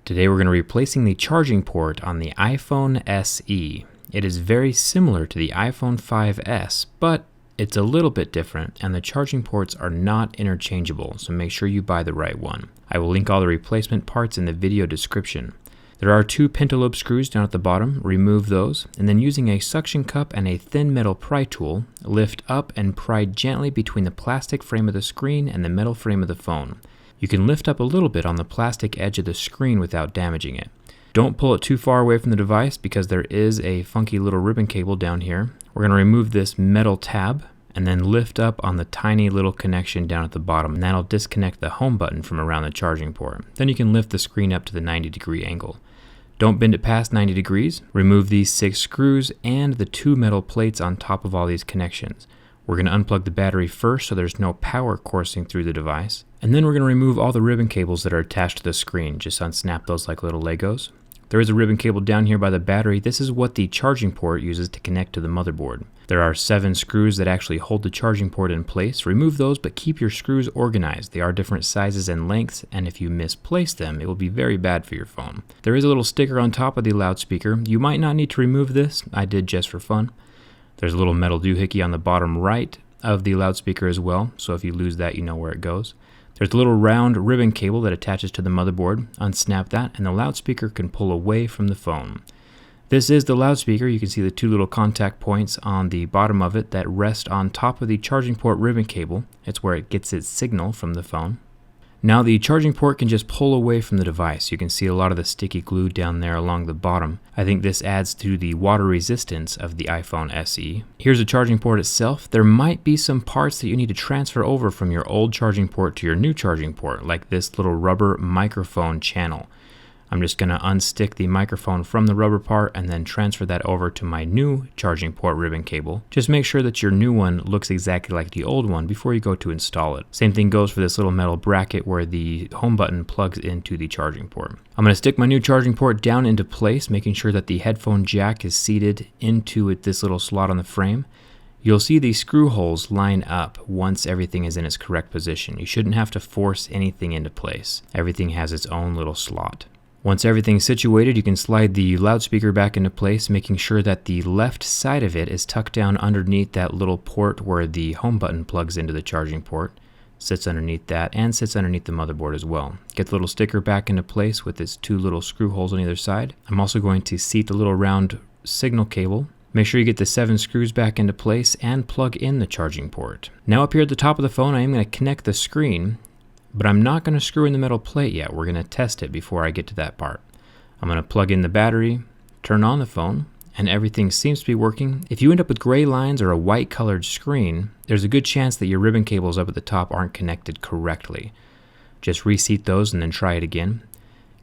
Today we're going to be replacing the charging port on the iPhone SE. It is very similar to the iPhone 5S, but it's a little bit different, and the charging ports are not interchangeable, so make sure you buy the right one. I will link all the replacement parts in the video description. There are 2 pentalobe screws down at the bottom. Remove those, and then using a suction cup and a thin metal pry tool, lift up and pry gently between the plastic frame of the screen and the metal frame of the phone. You can lift up a little bit on the plastic edge of the screen without damaging it. Don't pull it too far away from the device because there is a funky little ribbon cable down here. We're going to remove this metal tab and then lift up on the tiny little connection down at the bottom, and that'll disconnect the home button from around the charging port. Then you can lift the screen up to the 90-degree angle. Don't bend it past 90 degrees. Remove these 6 screws and the 2 metal plates on top of all these connections. We're going to unplug the battery first so there's no power coursing through the device. And then we're going to remove all the ribbon cables that are attached to the screen. Just unsnap those like little Legos. There is a ribbon cable down here by the battery. This is what the charging port uses to connect to the motherboard. There are 7 screws that actually hold the charging port in place. Remove those, but keep your screws organized. They are different sizes and lengths, and if you misplace them, it will be very bad for your phone. There is a little sticker on top of the loudspeaker. You might not need to remove this. I did just for fun. There's a little metal doohickey on the bottom right of the loudspeaker as well, so if you lose that, you know where it goes. There's a little round ribbon cable that attaches to the motherboard. Unsnap that, and the loudspeaker can pull away from the phone. This is the loudspeaker. You can see the 2 little contact points on the bottom of it that rest on top of the charging port ribbon cable. It's where it gets its signal from the phone. Now the charging port can just pull away from the device. You can see a lot of the sticky glue down there along the bottom. I think this adds to the water resistance of the iPhone SE. Here's the charging port itself. There might be some parts that you need to transfer over from your old charging port to your new charging port, like this little rubber microphone channel. I'm just going to unstick the microphone from the rubber part and then transfer that over to my new charging port ribbon cable. Just make sure that your new one looks exactly like the old one before you go to install it. Same thing goes for this little metal bracket where the home button plugs into the charging port. I'm going to stick my new charging port down into place, making sure that the headphone jack is seated into this little slot on the frame. You'll see these screw holes line up once everything is in its correct position. You shouldn't have to force anything into place. Everything has its own little slot. Once everything's situated, you can slide the loudspeaker back into place, making sure that the left side of it is tucked down underneath that little port where the home button plugs into the charging port. Sits underneath that and sits underneath the motherboard as well. Get the little sticker back into place with its 2 little screw holes on either side. I'm also going to seat the little round signal cable. Make sure you get the 7 screws back into place and plug in the charging port. Now up here at the top of the phone, I am going to connect the screen. But I'm not going to screw in the metal plate yet. We're going to test it before I get to that part. I'm going to plug in the battery, turn on the phone, and everything seems to be working. If you end up with gray lines or a white colored screen, there's a good chance that your ribbon cables up at the top aren't connected correctly. Just reseat those and then try it again.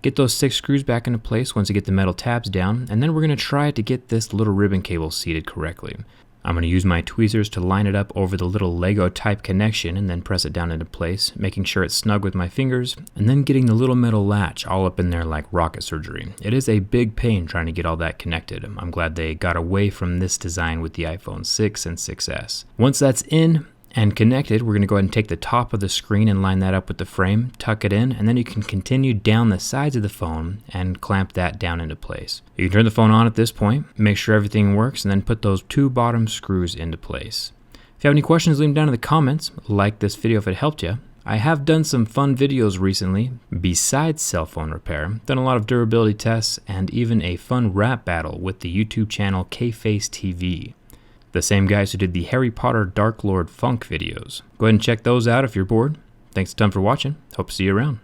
Get those 6 screws back into place once you get the metal tabs down, and then we're going to try to get this little ribbon cable seated correctly. I'm going to use my tweezers to line it up over the little Lego type connection and then press it down into place, making sure it's snug with my fingers, and then getting the little metal latch all up in there like rocket surgery. It is a big pain trying to get all that connected. I'm glad they got away from this design with the iPhone 6 and 6S. Once that's in and connected, we're going to go ahead and take the top of the screen and line that up with the frame, tuck it in, and then you can continue down the sides of the phone and clamp that down into place. You can turn the phone on at this point, make sure everything works, and then put those 2 bottom screws into place. If you have any questions, leave them down in the comments. Like this video if it helped you. I have done some fun videos recently besides cell phone repair, done a lot of durability tests, and even a fun rap battle with the YouTube channel K-Face TV. The same guys who did the Harry Potter Dark Lord Funk videos. Go ahead and check those out if you're bored. Thanks a ton for watching. Hope to see you around.